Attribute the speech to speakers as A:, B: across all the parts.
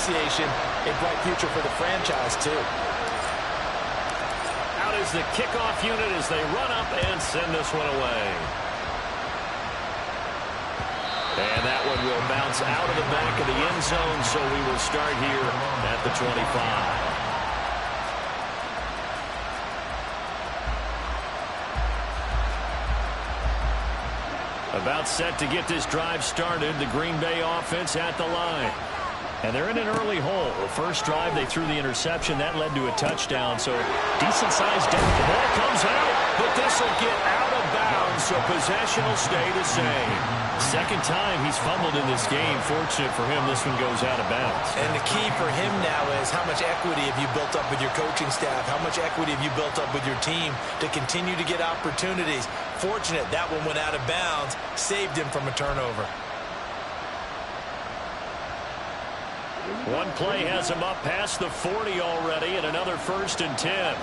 A: association, a bright future for the franchise, too.
B: Out is the kickoff unit as they run up and send this one away. And that one will bounce out of the back of the end zone, so we will start here at the 25. About set to get this drive started, the Green Bay offense at the line. And they're in an early hole. The first drive, they threw the interception. That led to a touchdown, so decent-sized down. The ball comes out, but this will get out of bounds, so possession will stay the same. Second time he's fumbled in this game. Fortunate for him, this one goes out of bounds.
A: And the key for him now is how much equity have you built up with your coaching staff? How much equity have you built up with your team to continue to get opportunities? Fortunate that one went out of bounds, saved him from a turnover.
B: One play has him up past the 40 already, and another 1st and 10.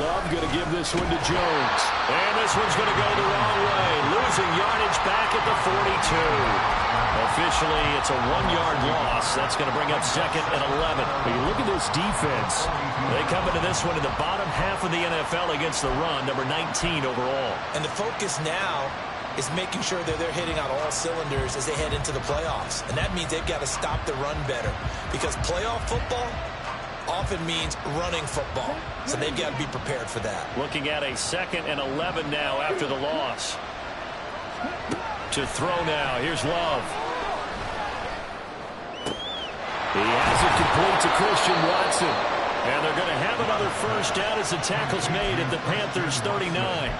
B: Love going to give this one to Jones. And this one's going to go the wrong way. Losing yardage back at the 42. Officially, it's a 1-yard loss. That's going to bring up 2nd and 11. But you look at this defense. They come into this one in the bottom half of the NFL against the run, number 19 overall.
A: And the focus now is making sure that they're hitting on all cylinders as they head into the playoffs. And that means they've got to stop the run better. Because playoff football often means running football. So they've got to be prepared for that.
B: Looking at a 2nd and 11 now after the loss. To throw now. Here's Love. He has it complete to Christian Watson. And they're going to have another first down as the tackle's made at the Panthers' 39.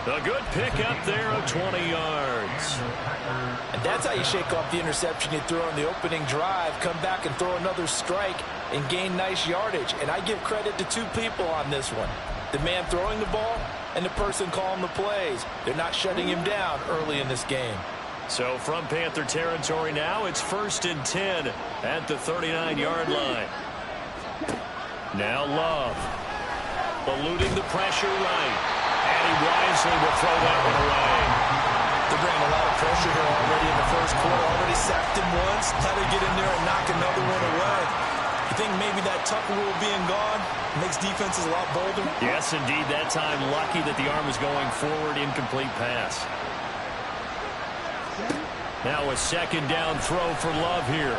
B: A good pick up there of 20 yards.
A: And that's how you shake off the interception you threw on the opening drive, come back and throw another strike and gain nice yardage. And I give credit to 2 people on this one. The man throwing the ball and the person calling the plays. They're not shutting him down early in this game.
B: So from Panther territory now, it's 1st and 10 at the 39-yard line. Now Love. Eluding the pressure right. And he wisely will throw that one away.
A: They're bringing a lot of pressure here already in the first quarter. Already sacked him once. Now they get in there and knock another one away. You think maybe that Tucker rule being gone makes defenses a lot bolder?
B: Yes, indeed. That time, lucky that the arm was going forward. Incomplete pass. Now a 2nd down throw for Love here.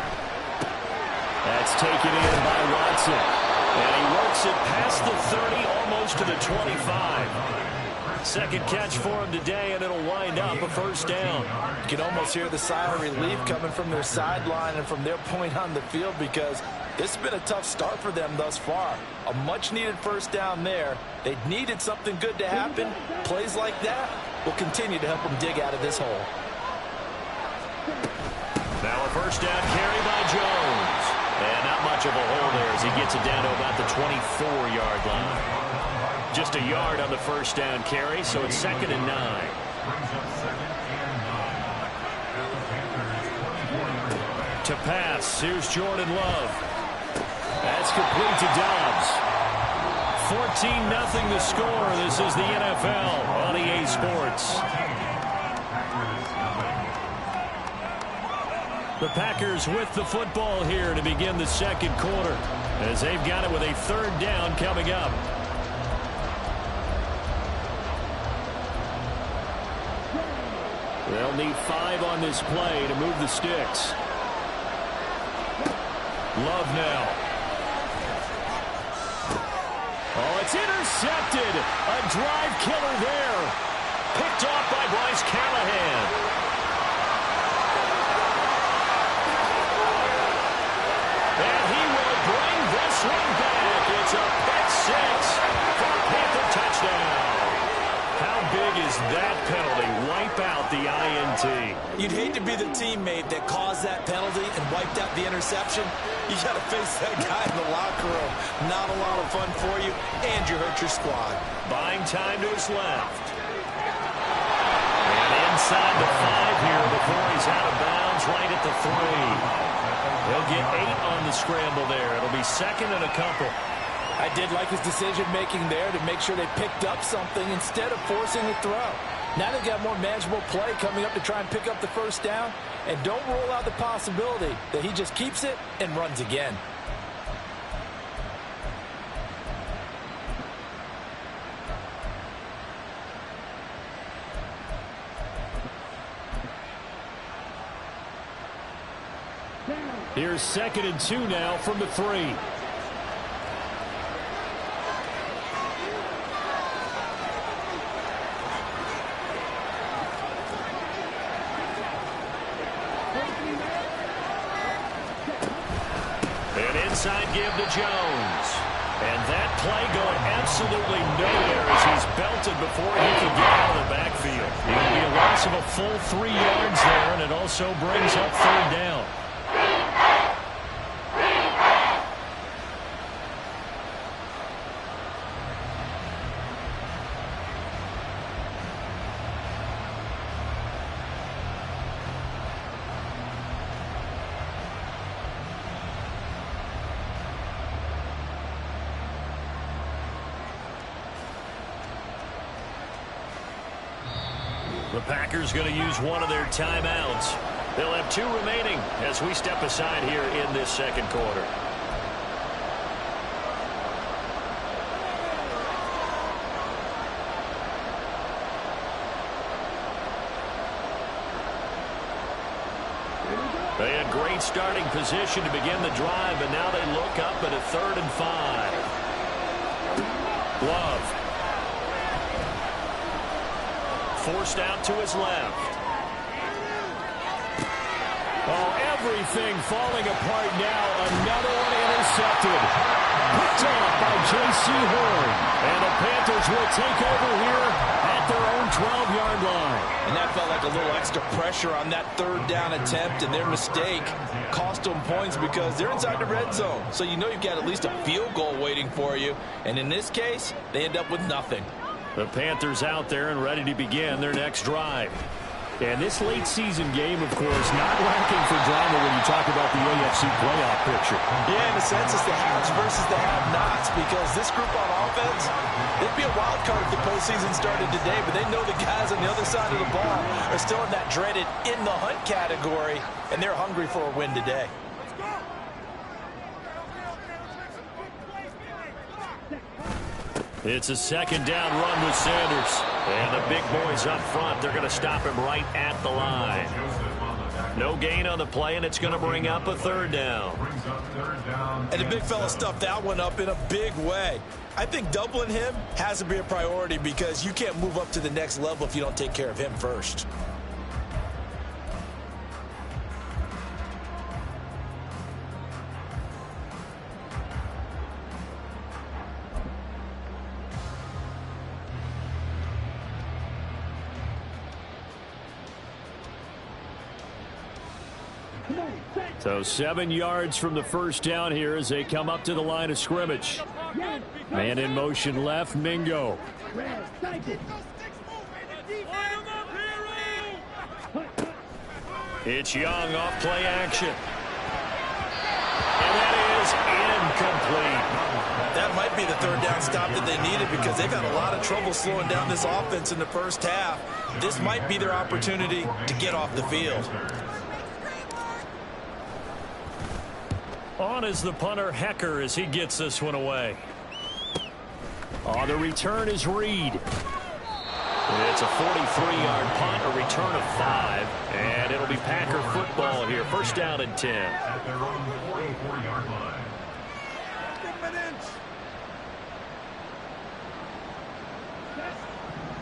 B: That's taken in by Watson. And he works it past the 30, almost to the 25. Second catch for him today, and it'll wind up a 1st down.
A: You can almost hear the sigh of relief coming from their sideline and from their point on the field because this has been a tough start for them thus far. A much-needed 1st down there. They needed something good to happen. Plays like that will continue to help them dig out of this hole.
B: Now a 1st down carry by Jones. And not much of a hole there as he gets it down to about the 24-yard line. Just a yard on the 1st down carry, so it's 2nd and 9. To pass, here's Jordan Love. That's complete to Dobbs. 14-0 the score. This is the NFL on EA Sports. The Packers with the football here to begin the 2nd quarter as they've got it with a 3rd down coming up. They'll need 5 on this play to move the sticks. Love now. Oh, it's intercepted. A drive killer there. Picked off by Bryce Callahan. And he will bring this one back. It's a pick 6 for a Panther touchdown. How big is that penalty? Wipe out the INT.
A: You'd hate to be the teammate that caused that penalty and wiped out the interception. You got to face that guy in the locker room. Not a lot of fun for you, and you hurt your squad.
B: Buying time to his left. And inside the 5 here before he's out of bounds right at the 3. He'll get 8 on the scramble there. It'll be 2nd and a couple.
A: I did like his decision-making there to make sure they picked up something instead of forcing a throw. Now they've got more manageable play coming up to try and pick up the first down. And don't rule out the possibility that he just keeps it and runs again.
B: Here's 2nd and 2 now from the 3. An inside give to Jones. And that play going absolutely nowhere as he's belted before he can get out of the backfield. It'll be a loss of a full 3 yards there, and it also brings up 3rd down. The Packers going to use one of their timeouts. They'll have 2 remaining as we step aside here in this 2nd quarter. They had great starting position to begin the drive, but now they look up at a 3rd and 5. Love. Forced out to his left. Oh, everything falling apart now. Another one intercepted. Picked off by J.C. Horn. And the Panthers will take over here at their own 12-yard line.
A: And that felt like a little extra pressure on that 3rd down attempt, and their mistake cost them points because they're inside the red zone. So you know you've got at least a field goal waiting for you. And in this case, they end up with nothing.
B: The Panthers out there and ready to begin their next drive. And this late season game, of course, not lacking for drama when you talk about the AFC playoff picture.
A: Yeah, in a sense, it's the haves versus the have-nots, because this group on offense, they'd be a wild card if the postseason started today, but they know the guys on the other side of the ball are still in that dreaded in-the-hunt category, and they're hungry for a win today.
B: It's a 2nd down run with Sanders. And the big boys up front, they're going to stop him right at the line. No gain on the play, and it's going to bring up a 3rd down.
A: And the big fella stuffed that one up in a big way. I think doubling him has to be a priority because you can't move up to the next level if you don't take care of him first.
B: So 7 yards from the first down here as they come up to the line of scrimmage. Man in motion left, Mingo. It's Young off play action. And that is incomplete.
A: That might be the 3rd down stop that they needed because they've had a lot of trouble slowing down this offense in the first half. This might be their opportunity to get off the field.
B: On is the punter, Hecker, as he gets this one away. Oh, the return is Reed. It's a 43-yard punt, a return of 5, and it'll be Packer football here. 1st down and 10.
C: At their own 44-yard line.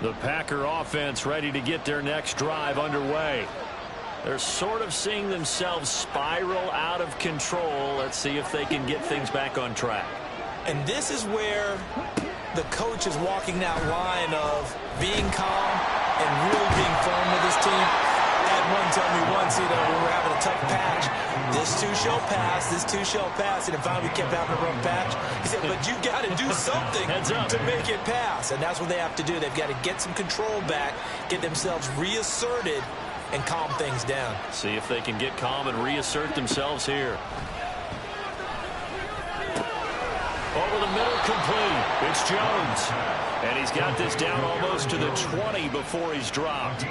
B: The Packer offense ready to get their next drive underway. They're sort of seeing themselves spiral out of control. Let's see if they can get things back on track.
A: And this is where the coach is walking that line of being calm and really being firm with his team. Had one tell me once, when we were having a tough patch, this too shall pass, this too shall pass. And finally we kept having a rough patch. He said, but you got to do something to make it pass. And that's what they have to do. They've got to get some control back, get themselves reasserted, and calm things down.
B: See if they can get calm and reassert themselves here. Over the middle, complete. It's Jones. And he's got this down almost to the 20 before he's dropped.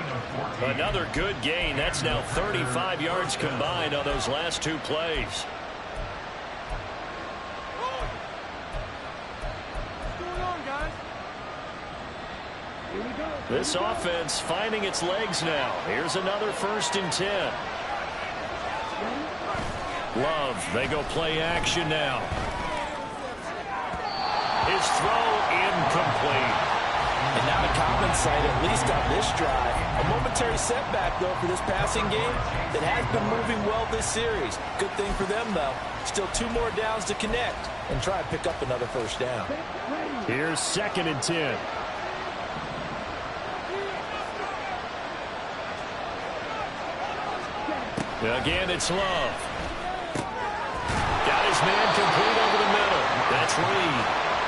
B: Another good gain. That's now 35 yards combined on those last two plays. This offense finding its legs now. Here's another 1st and 10. Love, they go play action now. His throw incomplete.
A: And now to Cobbin's side, at least on this drive. A momentary setback, though, for this passing game that has been moving well this series. Good thing for them, though. Still 2 more downs to connect and try and pick up another 1st down.
B: Here's 2nd and 10. Again, it's Love. Got his man complete over the middle. That's Reed.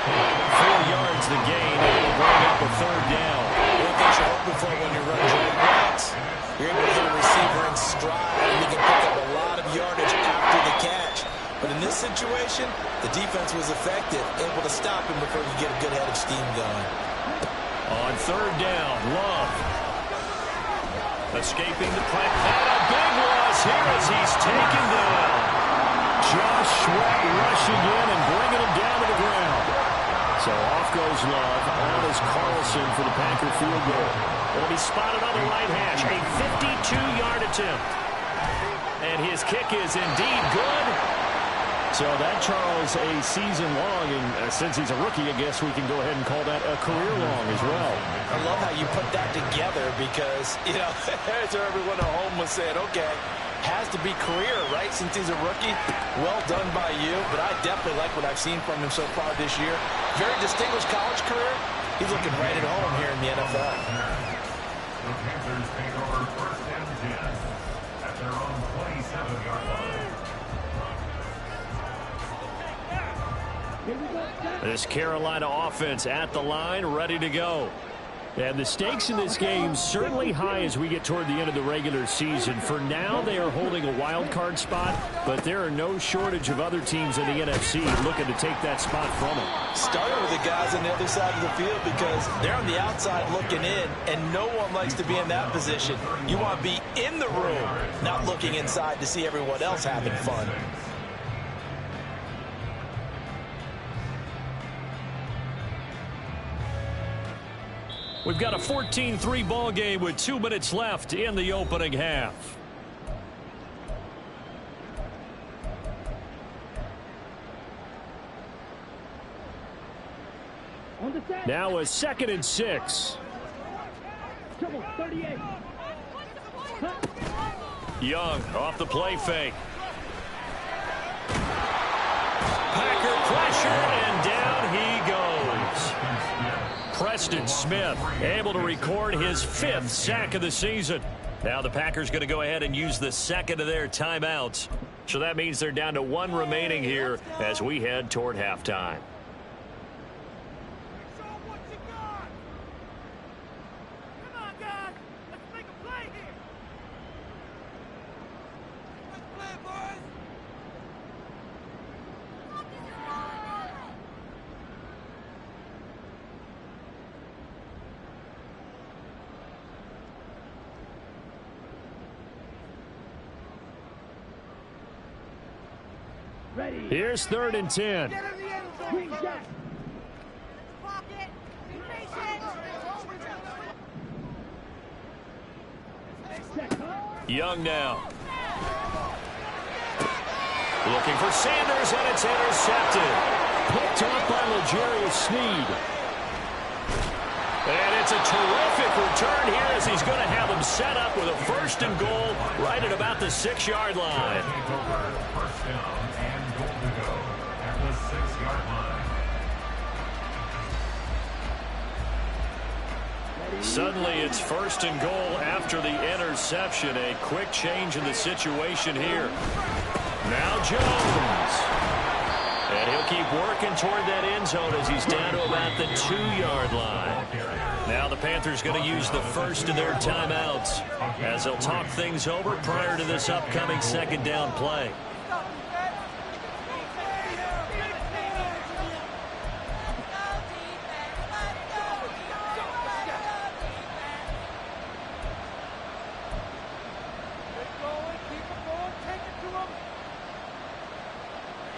B: 4 yards the gain, and it'll bring up a 3rd down.
A: One thing you're hoping for when you run drag routes, you're able to hit a receiver in stride, and you can pick up a lot of yardage after the catch. But in this situation, the defense was effective, able to stop him before you get a good head of steam going.
B: On 3rd down, Love. Escaping the pressure. And a big loss here as he's taken down. Josh Sweat rushing in and bringing him down to the ground. So off goes Love. On is Carlson for the Packer field goal. It'll be spotted on the right hash. A 52-yard attempt. And his kick is indeed good. So that, Charles, a season long, and since he's a rookie, I guess we can go ahead and call that a career long as well.
A: I love how you put that together because, you know, as everyone at home was saying, okay, has to be career, right, since he's a rookie. Well done by you, but I definitely like what I've seen from him so far this year. Very distinguished college career. He's looking right at home here in the NFL.
C: The Panthers take over 1st and 10 at their own 27-yard line.
B: This Carolina offense at the line, ready to go. And the stakes in this game certainly high as we get toward the end of the regular season. For now, they are holding a wild card spot, but there are no shortage of other teams in the NFC looking to take that spot from them.
A: Starting with the guys on the other side of the field because they're on the outside looking in, and no one likes to be in that position. You want to be in the room, not looking inside to see everyone else having fun.
B: We've got a 14-3 ball game with 2 minutes left in the opening half. Now a 2nd and 6. Young off the play fake. Packer pressure, and down he goes. Preston Smith able to record his 5th sack of the season. Now the Packers going to go ahead and use the 2nd of their timeouts. So that means they're down to 1 remaining here as we head toward halftime. Here's 3rd and 10. Young now. Looking for Sanders, and it's intercepted. Picked up by L'Jarius Sneed. And it's a terrific return here as he's going to have them set up with a 1st and goal right at about the 6-yard line.
C: First down and goal to go at the 6-yard line.
B: Suddenly it's 1st and goal after the interception. A quick change in the situation here. Now Jones. And he'll keep working toward that end zone as he's down to about the 2-yard line. Now the Panthers going to use the 1st of their timeouts as they'll talk things over prior to this upcoming 2nd down play.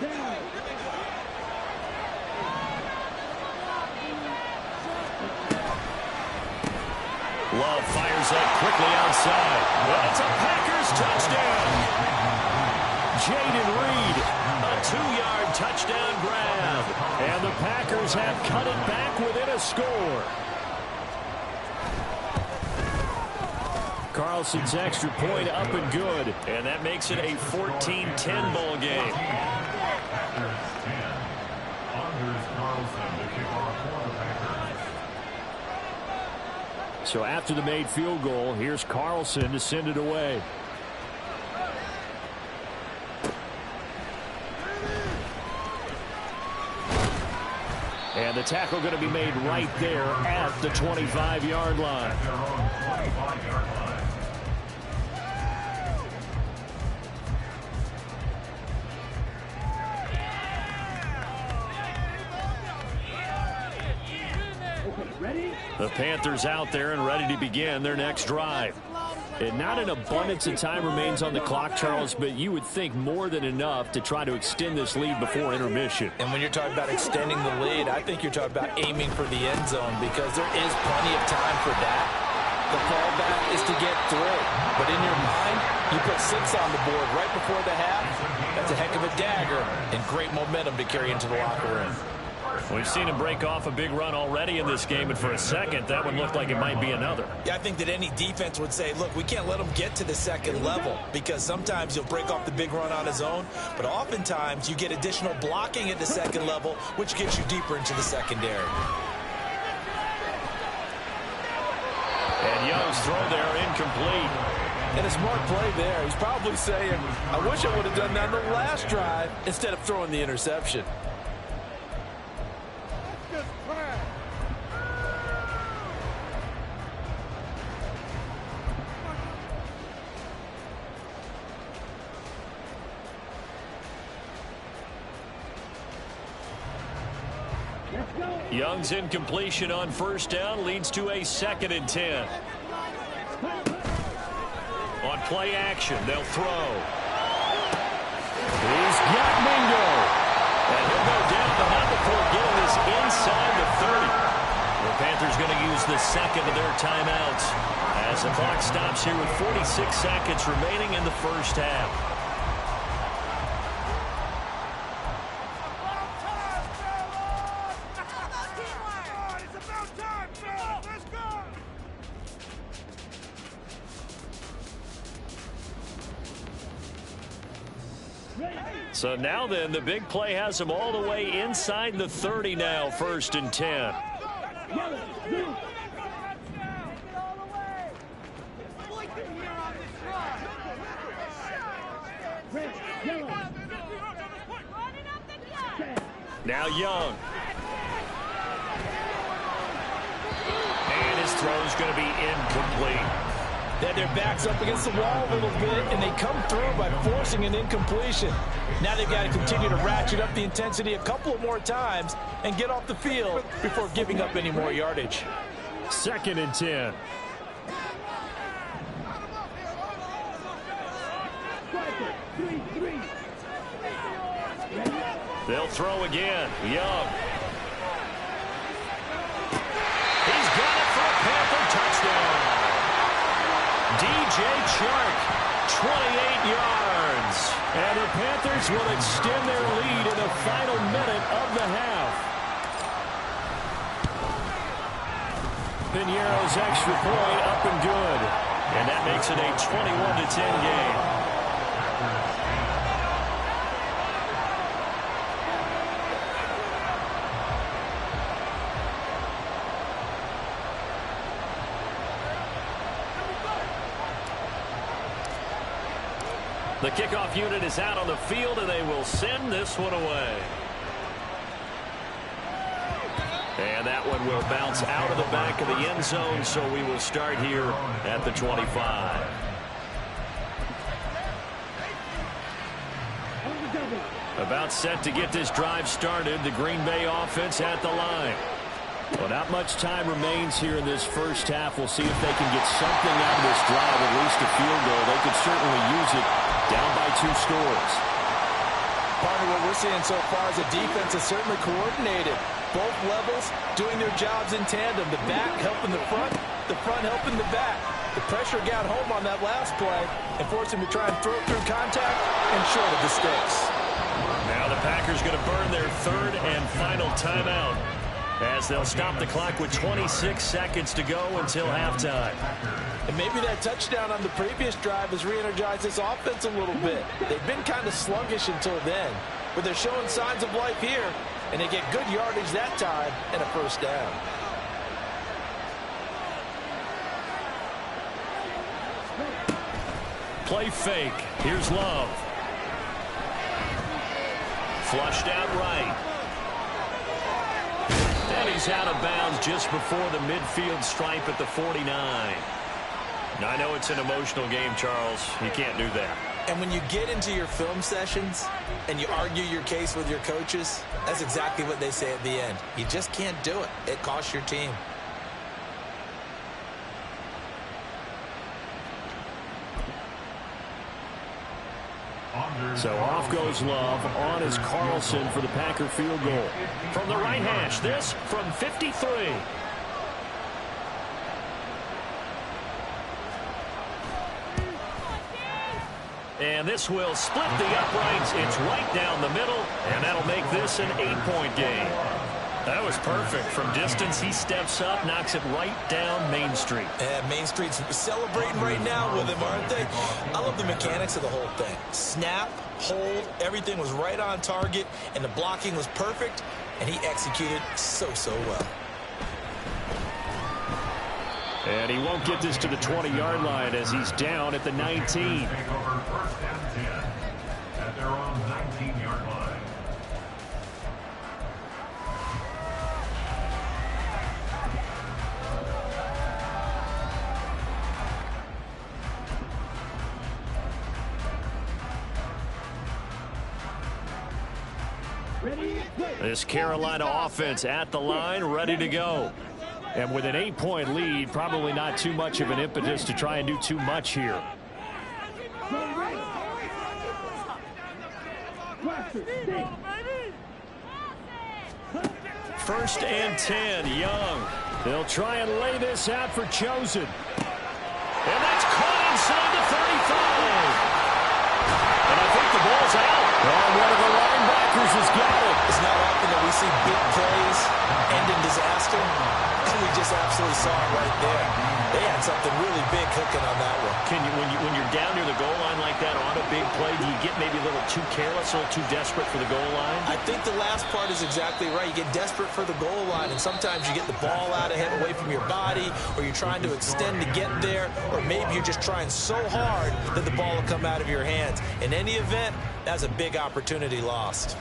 B: Love fires that quickly outside. Well, it's a Packers touchdown. Jaden Reed, a 2-yard touchdown grab. And the Packers have cut it back within a score. Carlson's extra point up and good. And that makes it a 14-10 ball game.
C: Packers 10. Anders Carlson to kick off for the Packers.
B: So after the made field goal, here's Carlson to send it away. And the tackle going to be made right there at the 25-yard line.
C: Their own 25-yard line.
B: The Panthers out there and ready to begin their next drive. And not an abundance of time remains on the clock, Charles, but you would think more than enough to try to extend this lead before intermission.
A: And when you're talking about extending the lead, I think you're talking about aiming for the end zone because there is plenty of time for that. The fallback is to get through. But in your mind, you put 6 on the board right before the half. That's a heck of a dagger and great momentum to carry into the locker room.
B: We've seen him break off a big run already in this game, and for a second, that one looked like it might be another.
A: Yeah, I think that any defense would say, look, we can't let him get to the second level because sometimes he'll break off the big run on his own, but oftentimes you get additional blocking at the second level, which gets you deeper into the secondary.
B: And Young's throw there incomplete.
A: And a smart play there. He's probably saying, I wish I would have done that on the last drive instead of throwing the interception.
B: Young's incompletion on first down leads to a 2nd and 10. On play action, they'll throw. He's got Mingo. And he'll go down, but not before getting this inside the 30. The Panthers going to use the second of their timeouts as the clock stops here with 46 seconds remaining in the first half. So now then, the big play has them all the way inside the 30 now, 1st and 10. Now Young. And his throw's going to be incomplete.
A: They had their backs up against the wall a little bit, and they come through by forcing an incompletion. Now they've got to continue to ratchet up the intensity a couple more times and get off the field before giving up any more yardage.
B: 2nd and 10. They'll throw again. Young. He's got it for a Panther touchdown. DJ Chark, 28 yards. And the Panthers will extend their lead in the final minute of the half. Piñeiro's extra point up and good. And that makes it a 21-10 game. The kickoff unit is out on the field, and they will send this one away. And that one will bounce out of the back of the end zone, so we will start here at the 25. About set to get this drive started, the Green Bay offense at the line. Well, not much time remains here in this first half. We'll see if they can get something out of this drive, at least a field goal. They could certainly use it down by 2 scores.
A: Partner, what we're seeing so far is a defense is certainly coordinated. Both levels doing their jobs in tandem. The back helping the front helping the back. The pressure got home on that last play and forced him to try and throw through contact and short of the sticks.
B: Now the Packers going to burn their third and final timeout as they'll stop the clock with 26 seconds to go until halftime.
A: And maybe that touchdown on the previous drive has re-energized this offense a little bit. They've been kind of sluggish until then, but they're showing signs of life here, and they get good yardage that time and a first down.
B: Play fake. Here's Love. Flushed out right. And he's out of bounds just before the midfield stripe at the 49. Now, I know it's an emotional game, Charles. You can't do that.
A: And when you get into your film sessions and you argue your case with your coaches, that's exactly what they say at the end. You just can't do it. It costs your team.
B: So off goes Love. On is Carlson for the Packer field goal. From the right hash, this from 53. And this will split the uprights. It's right down the middle, and that'll make this an 8-point game. That was perfect. From distance, he steps up, knocks it right down Main Street.
A: And Main Street's celebrating right now with him, aren't they? I love the mechanics of the whole thing. Snap, hold, everything was right on target, and the blocking was perfect, and he executed so well.
B: And he won't get this to the 20-yard line as he's down at the 19.
C: Take over first and 10 at their own 19-yard line.
B: This Carolina offense at the line, ready to go. And with an 8-point lead, probably not too much of an impetus to try and do too much here. First and 10, Young. They'll try and lay this out for Chosen. And that's caught inside the 35. And I think the ball's out. And one of the linebackers has got it.
A: It's not often that we see big plays end in disaster. And we just absolutely saw it right there. They had something really big cooking on that one.
B: Can you, when you're down near the goal line like that on a big play, do you get maybe a little too careless, a little too desperate for the goal line?
A: I think the last part is exactly right. You get desperate for the goal line, and sometimes you get the ball out ahead away from your body, or you're trying to extend to get there, or maybe you're just trying so hard that the ball will come out of your hands. In any event, that's a big opportunity lost.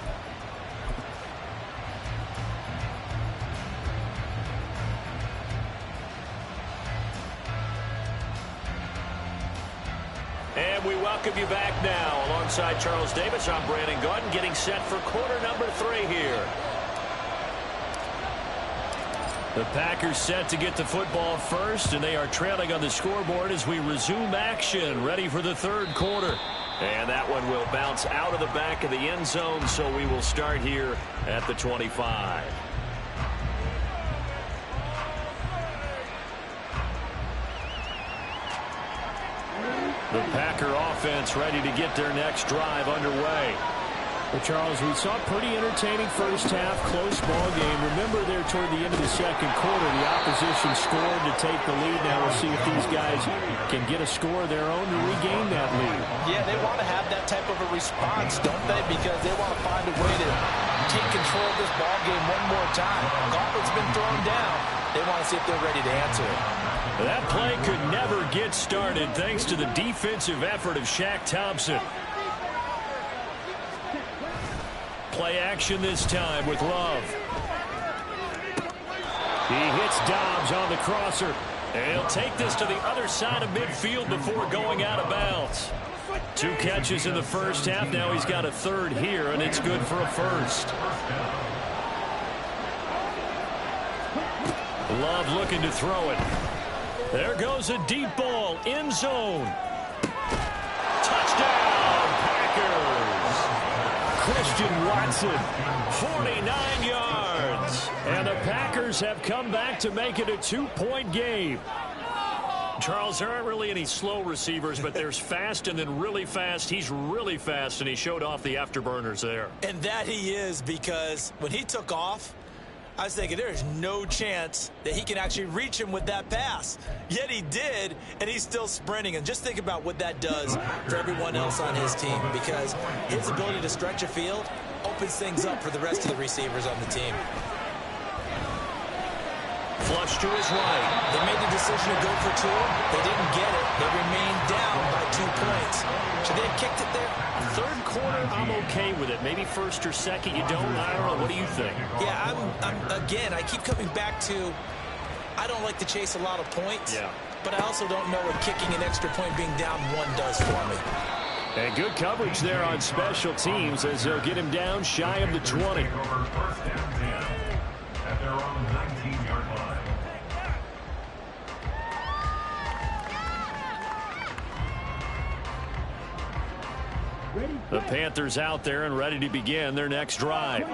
B: And we welcome you back now. Alongside Charles Davis, I'm Brandon Gaudin, getting set for quarter number 3 here. The Packers set to get the football first, and they are trailing on the scoreboard as we resume action, ready for the third quarter. And that one will bounce out of the back of the end zone, so we will start here at the 25. The Packer offense ready to get their next drive underway. Well, Charles, we saw a pretty entertaining first half, close ball game. Remember there toward the end of the second quarter, the opposition scored to take the lead. Now we'll see if these guys can get a score of their own to regain that lead.
A: Yeah, they want to have that type of a response, don't they? Because they want to find a way to take control of this ball game one more time. Gauntlet's been thrown down. They want to see if they're ready to answer it.
B: That play could never get started thanks to the defensive effort of Shaq Thompson. Play action this time with Love. He hits Dobbs on the crosser. And he'll take this to the other side of midfield before going out of bounds. 2 catches in the first half. Now he's got a third here, and it's good for a first. Love looking to throw it. There goes a deep ball, end zone. Touchdown, Packers. Christian Watson, 49 yards. And the Packers have come back to make it a 2-point game. Charles, there aren't really any slow receivers, but there's fast and then really fast. He's really fast, and he showed off the afterburners there.
A: And that he is, because when he took off, I was thinking there is no chance that he can actually reach him with that pass. Yet he did, and he's still sprinting. And just think about what that does for everyone else on his team, because his ability to stretch a field opens things up for the rest of the receivers on the team.
B: Flush to his right.
A: They made the decision to go for two. They didn't get it. They remained down by 2 points. Should they have kicked it there?
B: Third quarter, I'm okay with it. Maybe first or second, you don't. I don't know. What do you think?
A: Yeah, again, I keep coming back to, I don't like to chase a lot of points.
B: Yeah.
A: But I also don't know what kicking an extra point being down 1 does for me.
B: And good coverage there on special teams as they'll get him down shy of the 20.
C: Take over first and 10 at their own 19-yard line.
B: The Panthers out there and ready to begin their next drive.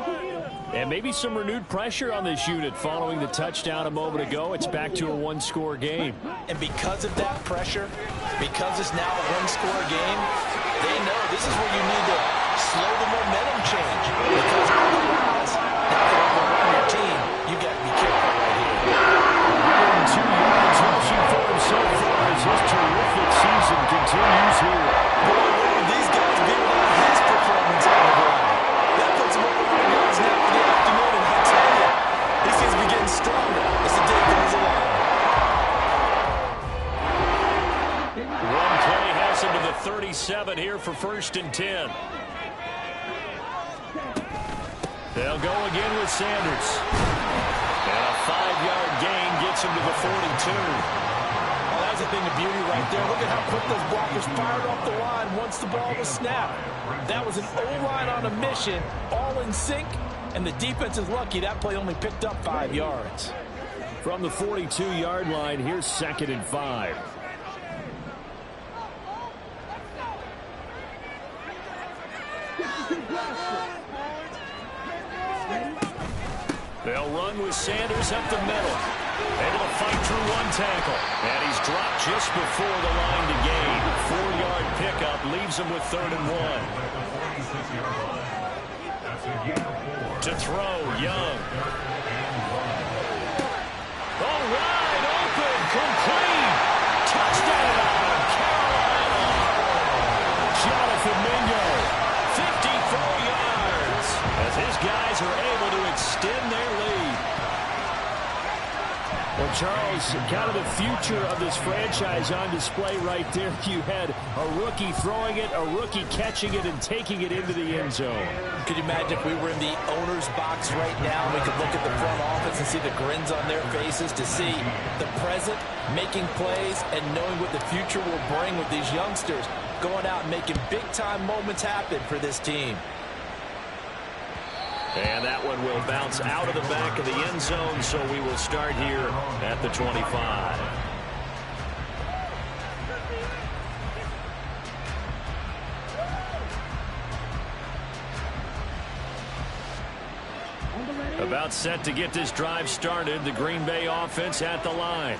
B: And maybe some renewed pressure on this unit following the touchdown a moment ago. It's back to a 1-score game.
A: And because of that pressure, because it's now a 1-score game, they know this is where you need to slow the momentum change. Because otherwise, now that overrun your team, you got to be careful right here.
B: 2 yards rushing for him so far as his terrific season continues here.
A: Boy, what would these guys be without his performance on the ground? That puts him over 100 yards now for the afternoon, and I tell you, he seems to be getting stronger as the day goes along.
B: One play has him to the 37 here for first and 10. They'll go again with Sanders. And a 5-yard gain gets him to the 42.
A: Well, that's a thing of beauty right there. Look at how quick those blockers fired off the line once the ball was snapped. That was an O-line on a mission, all in sync, and the defense is lucky that play only picked up 5 yards.
B: From the 42-yard line, here's 2nd and 5. They'll run with Sanders up the middle. Able to fight through 1 tackle. And he's dropped just before the line to gain. 4-yard pickup leaves him with 3rd and 1. To throw, Young. Oh, wide open, complete. Touchdown, Carolina. Jonathan Mingo, 54 yards. As his guys are able to extend their lead. Well, Charles, kind of the future of this franchise on display right there. You had a rookie throwing it, a rookie catching it, and taking it into the end zone.
A: Could you imagine if we were in the owner's box right now, we could look at the front office and see the grins on their faces, to see the present making plays and knowing what the future will bring with these youngsters going out and making big-time moments happen for this team.
B: And that one will bounce out of the back of the end zone, so we will start here at the 25. About set to get this drive started, the Green Bay offense at the line.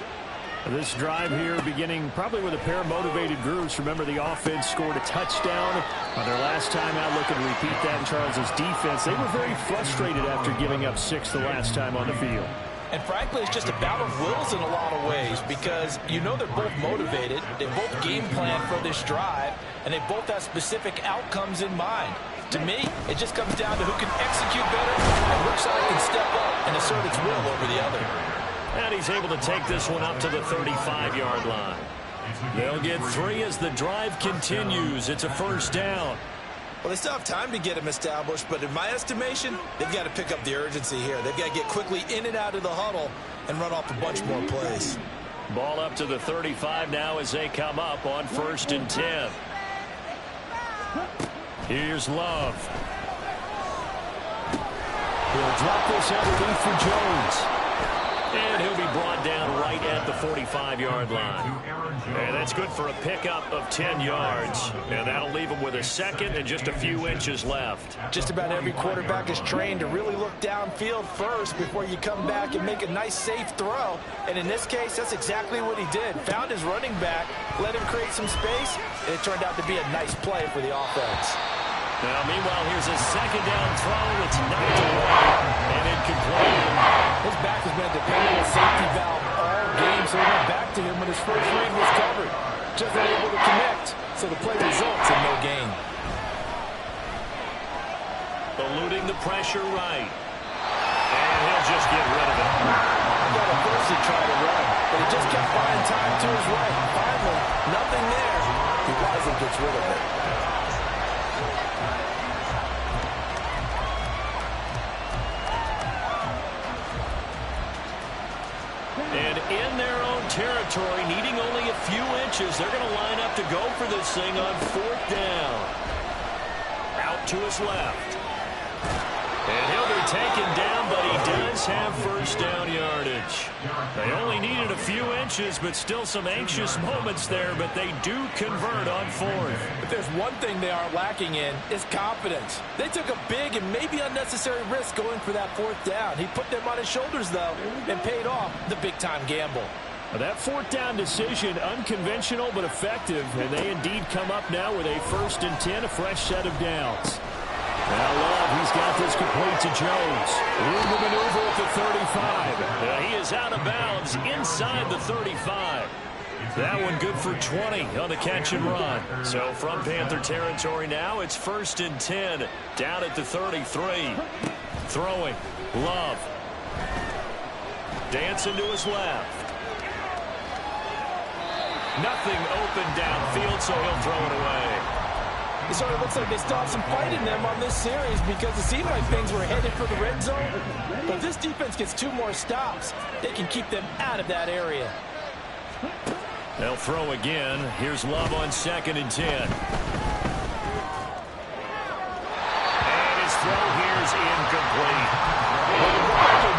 B: This drive here beginning probably with a pair of motivated groups. Remember, the offense scored a touchdown on their last time out. Looking to repeat that in Charles's defense. They were very frustrated after giving up 6 the last time on the field.
A: And frankly, it's just a battle of wills in a lot of ways, because you know they're both motivated. They both game plan for this drive, and they both have specific outcomes in mind. To me, it just comes down to who can execute better and which side can step up and assert its will over the other.
B: And he's able to take this one up to the 35-yard line. They'll get 3 as the drive continues. It's a first down.
A: Well, they still have time to get him established, but in my estimation, they've got to pick up the urgency here. They've got to get quickly in and out of the huddle and run off a bunch more plays.
B: Ball up to the 35 now as they come up on 1st and 10. Here's Love. He'll drop this underneath for Jones. And he'll be brought down right at the 45-yard line. And that's good for a pickup of 10 yards. And that'll leave him with a second and just a few inches left.
A: Just about every quarterback is trained to really look downfield first before you come back and make a nice, safe throw. And in this case, that's exactly what he did. Found his running back, let him create some space, and it turned out to be a nice play for the offense.
B: Now, meanwhile, here's a second down throw. It's knocked away and incomplete.
A: His back has been a dependable safety valve all game, so he went back to him when his first read was covered. Just unable to connect, so the play results in no gain.
B: Eluding the pressure right. And he'll just get rid of it.
A: He got a first to try to run, but he just kept buying time to his right. Finally, nothing there. He wisely gets rid of it.
B: And in their own territory, needing only a few inches, they're going to line up to go for this thing on fourth down. Out to his left. And he'll be taken down, but he does have first down yardage. They only needed a few inches, but still some anxious moments there, but they do convert on fourth.
A: If there's one thing they aren't lacking in, it's confidence. They took a big and maybe unnecessary risk going for that fourth down. He put them on his shoulders, though, and paid off the big-time gamble.
B: That fourth down decision, unconventional but effective, and they indeed come up now with a 1st and 10, a fresh set of downs. Now Love, he's got this complete to Jones. Room to maneuver at the 35. He is out of bounds inside the 35. That one good for 20 on the catch and run. So from Panther territory now, it's 1st and 10 down at the 33. Throwing, Love. Dancing to his left. Nothing open downfield, so he'll throw it away.
A: It sort of looks like they still have some fight in them on this series because it seemed like things were headed for the red zone. But if this defense gets 2 more stops, they can keep them out of that area.
B: They'll throw again. Here's Love on 2nd and 10. And his throw here is incomplete.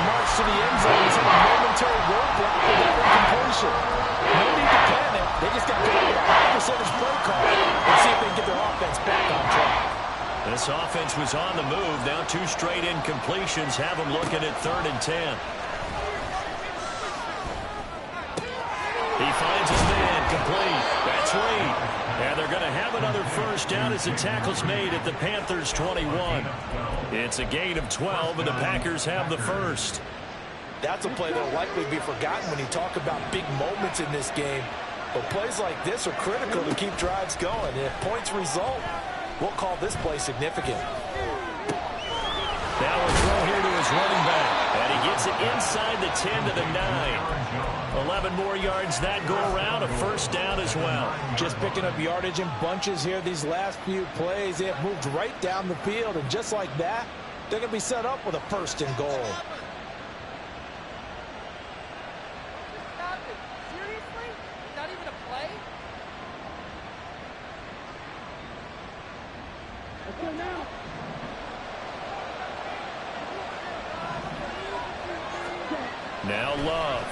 A: March to the end zone. He's had a momentary roadblock with that incompletion. No need to panic. They just got to go with a high percentage play call and see if they can get their offense back on track.
B: This offense was on the move. Now 2 straight incompletions have them looking at 3rd and 10. He finds his man complete. That's Reed. And they're going to have another first down as the tackle's made at the Panthers' 21. It's a gain of 12, and the Packers have the first.
A: That's a play that will likely be forgotten when you talk about big moments in this game. But plays like this are critical to keep drives going. And if points result, we'll call this play significant.
B: Now a throw here to his running back. And he gets it inside the 10 to the 9. 11 more yards that go around. A first down as well.
A: Just picking up yardage in bunches here these last few plays. They have moved right down the field. And just like that, they're going to be set up with a 1st and goal.
B: Now Love.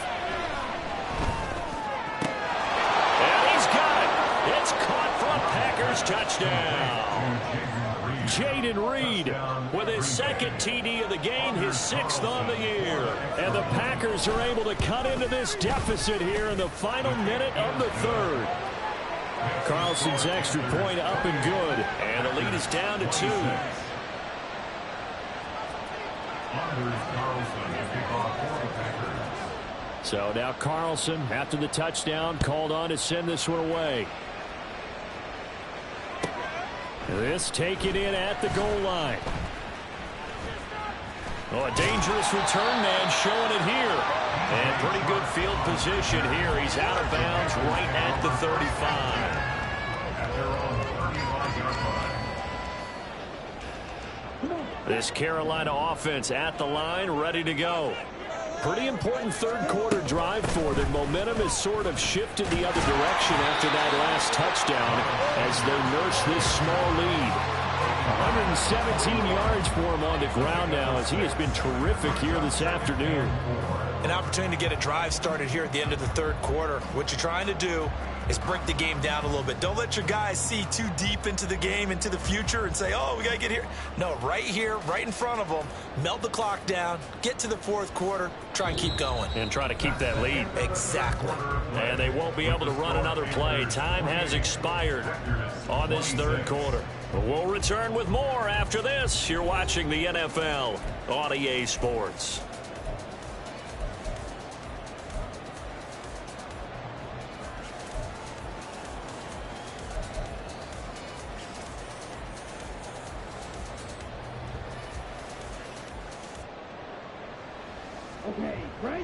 B: And he's got it. It's caught for a Packers touchdown. Jayden Reed with his 2nd TD of the game, his 6th on the year. And the Packers are able to cut into this deficit here in the final minute of the 3rd. Carlson's extra point up and good. And the lead is down to 2. So now Carlson, after the touchdown, called on to send this one away. This taken in at the goal line. Oh, a dangerous return man showing it here. And pretty good field position here. He's out of bounds right at the 35. This Carolina offense at the line, ready to go. Pretty important 3rd quarter drive for them. Momentum has sort of shifted the other direction after that last touchdown as they nurse this small lead. 117 yards for him on the ground now as he has been terrific here this afternoon.
A: An opportunity to get a drive started here at the end of the third quarter. What you're trying to do is break the game down a little bit. Don't let your guys see too deep into the game, into the future, and say, oh, we got to get here. No, right here, right in front of them, melt the clock down, get to the fourth quarter, try and keep going.
B: And try to keep that lead.
A: Exactly.
B: And they won't be able to run another play. Time has expired on this third quarter. We'll return with more after this. You're watching the NFL on EA Sports.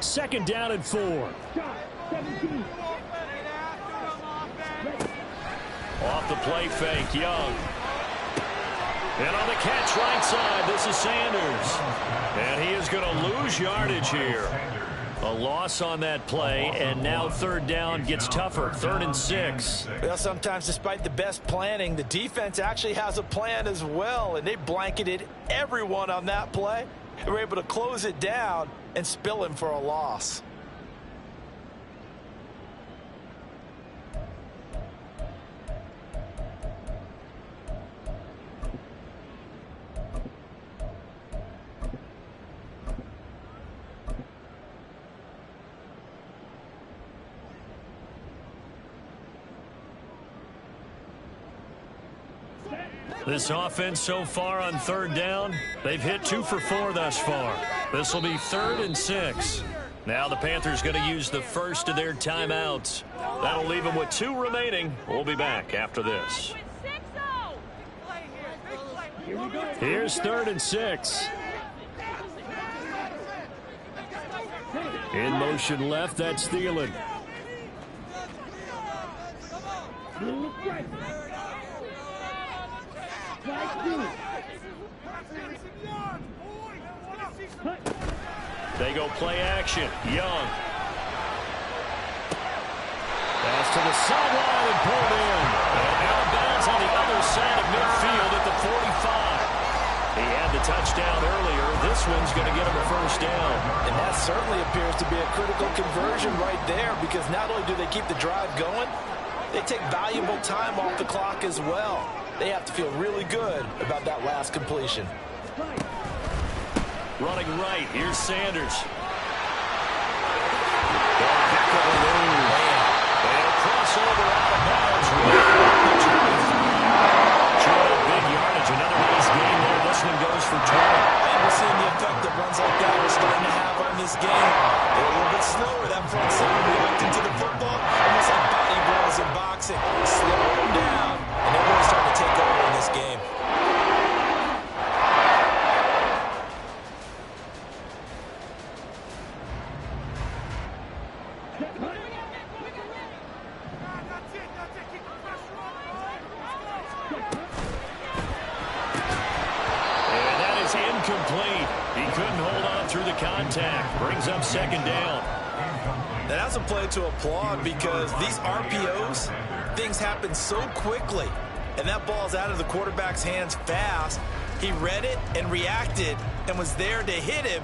B: Second down and 4. Off the play fake, Young. And on the catch right side, this is Sanders. And he is going to lose yardage here. A loss on that play, and now third down gets tougher. 3rd and 6.
A: Well, sometimes despite the best planning, the defense actually has a plan as well, and they blanketed everyone on that play. They were able to close it down and spill him for a loss.
B: This offense so far on third down, they've hit 2 for 4 thus far. This will be 3rd and 6. Now the Panthers going to use the first of their timeouts. That'll leave them with 2 remaining. We'll be back after this. Here's 3rd and 6. In motion left, that's Thielen. They go play action. Young. Pass to the sideline and pulled in. And out of bounds on the other side of midfield at the 45. He had the touchdown earlier. This one's going to get him a first down.
A: And that certainly appears to be a critical conversion right there, because not only do they keep the drive going, they take valuable time off the clock as well. They have to feel really good about that last completion.
B: Running right, here's Sanders. And a crossover out of bounds. Big yardage, another nice game there. This one goes for 20.
A: And we're seeing the effect that runs like that are starting to have on this game. They're a little bit slower, that front seven reacting to the football, almost like body blows in boxing. Slow them down, and they're really starting to take over in this game.
B: Incomplete. He couldn't hold on through the contact. Brings up second down.
A: And that's a play to applaud, because these RPOs, things happen so quickly. And that ball's out of the quarterback's hands fast. He read it and reacted and was there to hit him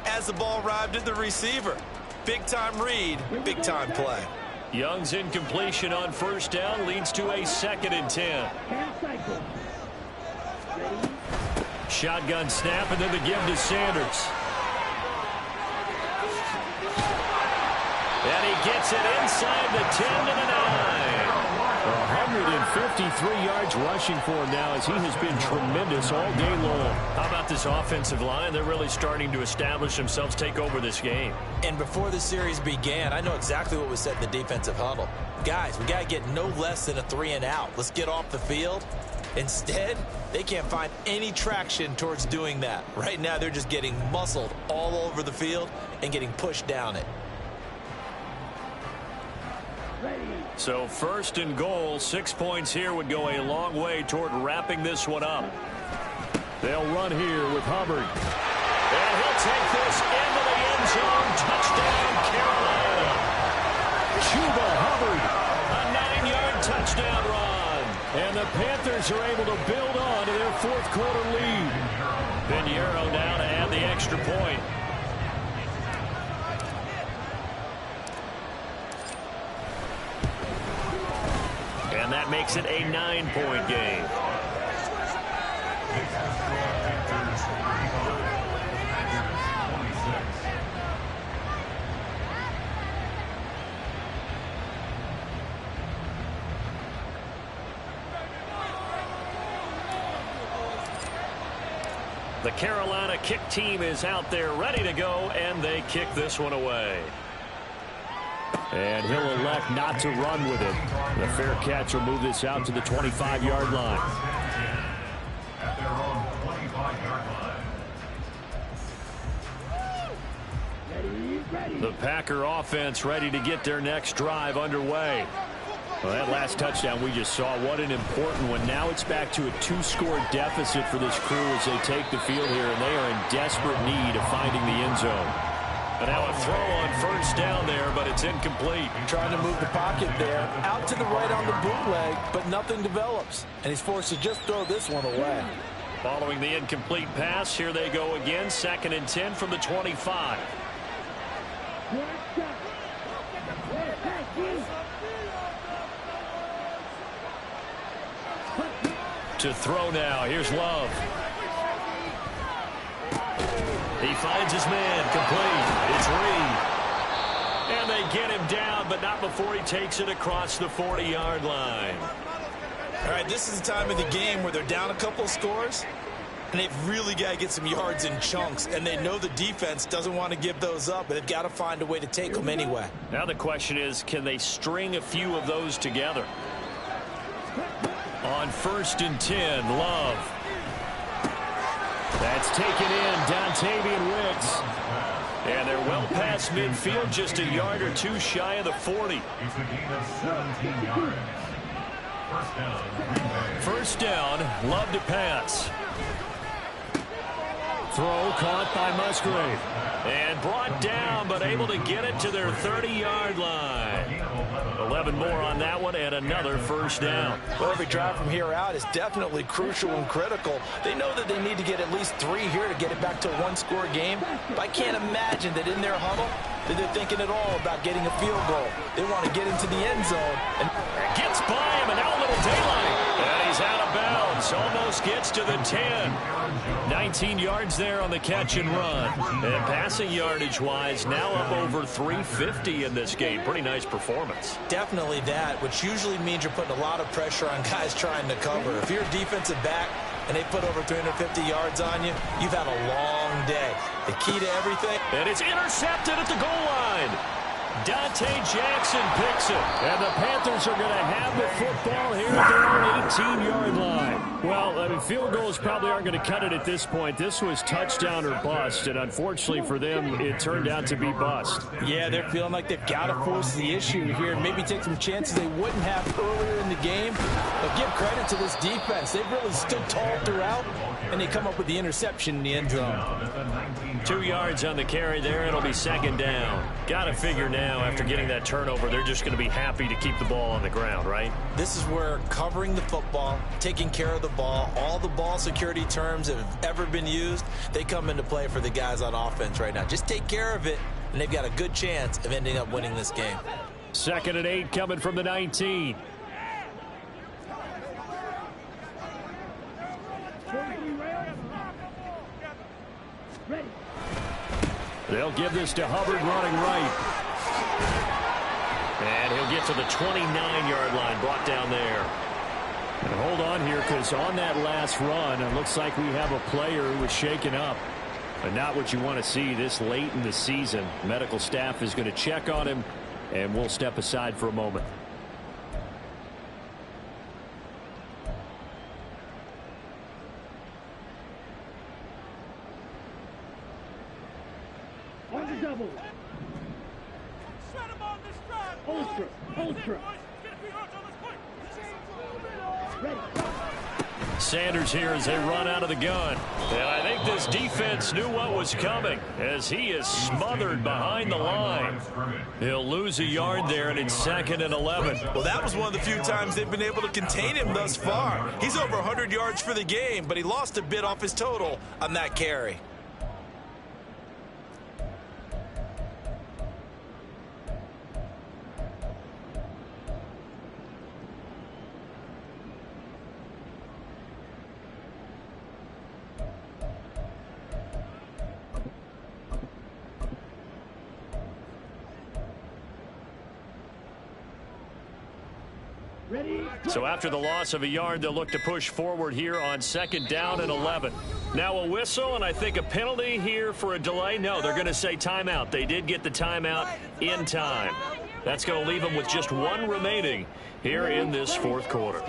A: as the ball arrived at the receiver. Big time read, big time play.
B: Young's incompletion on first down leads to a 2nd and 10. Shotgun snap, and then the give to Sanders. And he gets it inside the 10 to the 9. 153 yards rushing for him now, as he has been tremendous all day long. How about this offensive line? They're really starting to establish themselves, take over this game.
A: And before the series began, I know exactly what was said in the defensive huddle. Guys, we got to get no less than a 3 and out. Let's get off the field. Instead, they can't find any traction towards doing that. Right now, they're just getting muscled all over the field and getting pushed down it.
B: So 1st and goal, 6 points here would go a long way toward wrapping this one up. They'll run here with Hubbard. And he'll take this into the end zone. Touchdown, Carolina. Chuba Hubbard, a 9-yard touchdown run. And the Panthers are able to build on to their fourth quarter lead. Pinheiro now to add the extra point. And that makes it a 9-point game. The Carolina kick team is out there ready to go, and they kick this one away. And he'll elect not to run with it. The fair catch will move this out to the 25-yard line.
C: At their own 25-yard line.
B: The Packer offense ready to get their next drive underway. Well, that last touchdown we just saw, what an important one. Now it's back to a 2-score deficit for this crew as they take the field here, and they are in desperate need of finding the end zone. And now a throw on first down there, but it's incomplete.
A: Trying to move the pocket there, out to the right on the bootleg, but nothing develops. And he's forced to just throw this one away.
B: Following the incomplete pass, here they go again, 2nd and 10 from the 25. To throw now, here's Love. He finds his man, complete. It's Reed. And they get him down, but not before he takes it across the 40-yard line.
A: All right, this is the time of the game where they're down a couple scores, and they've really got to get some yards in chunks, and they know the defense doesn't want to give those up, but they've got to find a way to take them anyway.
B: Now the question is, can they string a few of those together? On 1st and 10, Love. That's taken in, Dontavian Wicks. And they're well past midfield, just a yard or two shy of the 40.
C: It's a gain of 17 yards. First down, Green Bay.
B: First down, Love to pass. Throw caught by Musgrave. And brought down, but able to get it to their 30-yard line. 11 more on that one, and another first down.
A: Well, every drive from here out is definitely crucial and critical. They know that they need to get at least 3 here to get it back to a 1-score game. But I can't imagine that in their huddle that they're thinking at all about getting a field goal. They want to get into the end zone. And
B: gets by him, and now a little daylight. And he's out of bounds. Almost gets to the 10. 19 yards there on the catch and run. And passing yardage-wise, now up over 350 in this game. Pretty nice performance.
A: Definitely that, which usually means you're putting a lot of pressure on guys trying to cover. If you're a defensive back and they put over 350 yards on you, you've had a long day. The key to everything.
B: And it's intercepted at the goal line. Dante Jackson picks it. And the Panthers are going to have the football here at their own 18-yard line. Well, I mean, field goals probably aren't going to cut it at this point. This was touchdown or bust, and unfortunately for them, it turned out to be bust.
A: Yeah, they're feeling like they've got to force the issue here, maybe take some chances they wouldn't have earlier in the game. But give credit to this defense. They've really stood tall throughout, and they come up with the interception in the end zone.
B: 2 yards on the carry there. It'll be 2nd down. Got to figure now, after getting that turnover, they're just going to be happy to keep the ball on the ground, right?
A: This is where covering the football, taking care of the ball, all the ball security terms that have ever been used, they come into play for the guys on offense right now. Just take care of it, and they've got a good chance of ending up winning this game.
B: 2nd and 8 coming from the 19. They'll give this to Hubbard running right. And he'll get to the 29-yard line, brought down there. And hold on here, because on that last run, it looks like we have a player who was shaken up. But not what you want to see this late in the season. Medical staff is going to check on him, and we'll step aside for a moment.
D: Double. Ultra.
B: Sanders here as they run out of the gun. And I think this defense knew what was coming as he is smothered behind the line. He'll lose a yard there, and it's 2nd and 11.
A: Well, that was one of the few times they've been able to contain him thus far. He's over 100 yards for the game, but he lost a bit off his total on that carry.
B: So after the loss of a yard, they'll look to push forward here on 2nd down and 11. Now a whistle, and I think a penalty here for a delay. No, they're going to say timeout. They did get the timeout in time. That's going to leave them with just one remaining here in this 4th quarter.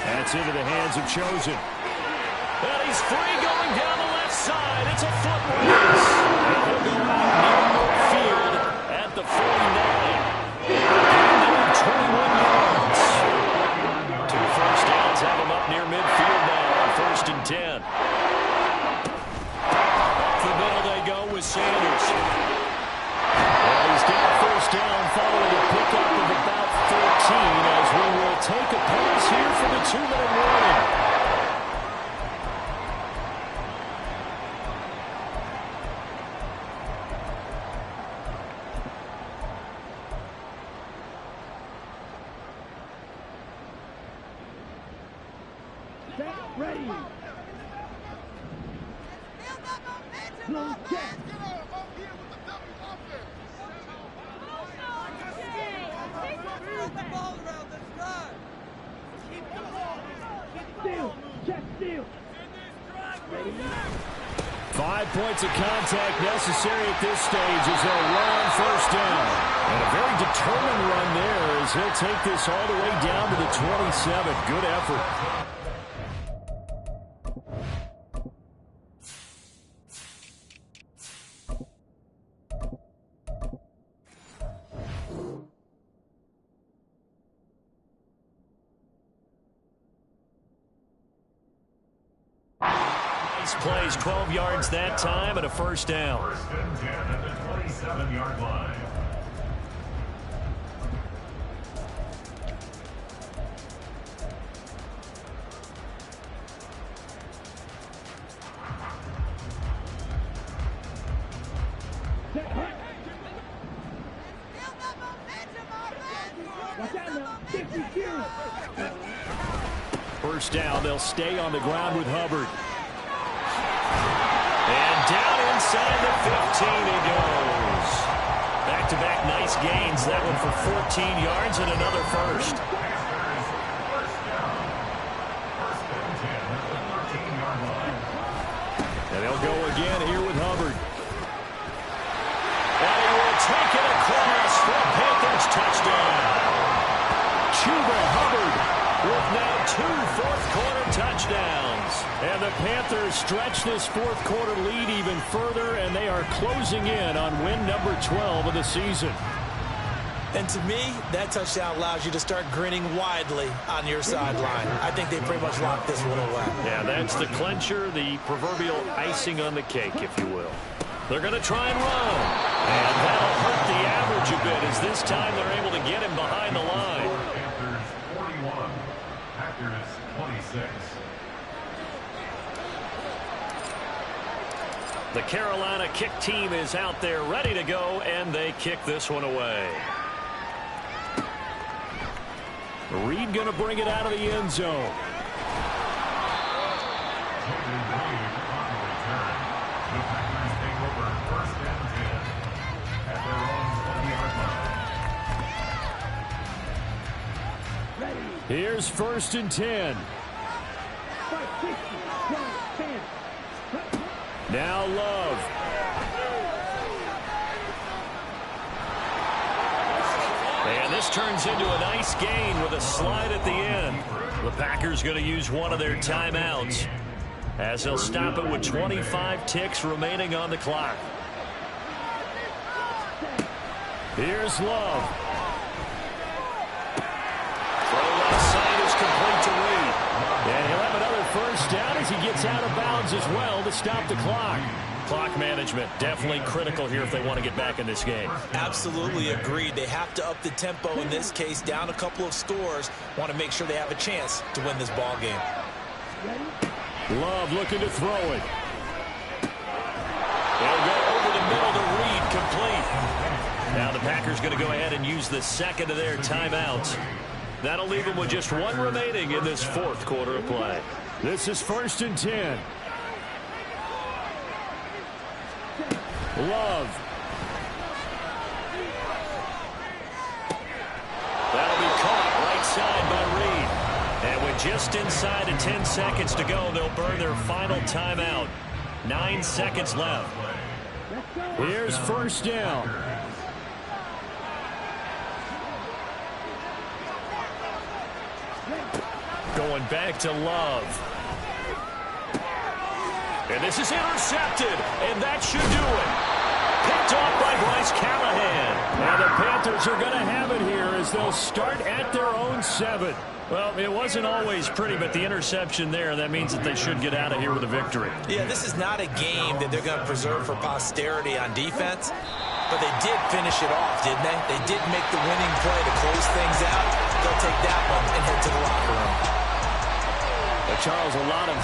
B: That's into the hands of Chosen. And he's free going down the left side. It's a foot race. And he'll go out near midfield at the 49. And 21 yards. 2 first downs have him up near midfield now on 1st and 10. Up the middle they go with Sanders. And he's got a first down following a pickup of about 13 as we will take a pass here for the 2-minute warning. Points of contact necessary at this stage as they'll run on 1st down. And a very determined run there as he'll take this all the way down to the 27. Good effort. Plays 12 yards that time and a first down.
C: 1st and 10 at the 27-yard line.
B: First down, they'll stay on the ground with Hubbard. And down inside the 15 he goes. Back-to-back nice gains. That one for 14 yards and another first. And they'll go again here with Hubbard. And he will take it across for a Panthers touchdown. Chuba Hubbard with now 2 fourth-quarter touchdowns. And the Panthers stretch this 4th quarter lead even further, and they are closing in on win number 12 of the season.
A: And to me, that touchdown allows you to start grinning widely on your sideline. I think they pretty much locked this one away.
B: Yeah, that's the clincher, the proverbial icing on the cake, if you will. They're going to try and run. And that'll hurt the average a bit as this time they're able to get him behind the line.
C: Panthers 41, Packers 26.
B: The Carolina kick team is out there ready to go, and they kick this one away. Reed going to bring it out of the end zone. Here's 1st and 10. Now Love. And this turns into a nice gain with a slide at the end. The Packers going to use one of their timeouts as they'll stop it with 25 ticks remaining on the clock. Here's Love. Throw left side is complete to Reed. And he'll have another first down as he gets out of bounds as well to stop the clock. Clock management definitely critical here if they want to get back in this game.
A: Absolutely agreed. They have to up the tempo in this case, down a couple of scores. Want to make sure they have a chance to win this ball game.
B: Love looking to throw it. They'll go over the middle to Reed, complete. Now the Packers going to go ahead and use the second of their timeouts. That'll leave them with just one remaining in this fourth quarter of play. This is 1st and 10. Love. That'll be caught right side by Reed. And with just inside of 10 seconds to go, they'll burn their final timeout. 9 seconds left. Here's 1st down. Going back to Love. And this is intercepted, and that should do it. Picked off by Bryce Callahan. And the Panthers are going to have it here as they'll start at their own 7. Well, it wasn't always pretty, but the interception there, that means that they should get out of here with a victory.
A: Yeah, this is not a game that they're going to preserve for posterity on defense, but they did finish it off, didn't they? They did make the winning play to close things out. They'll take that one and head to the locker room.
B: But Charles, a lot of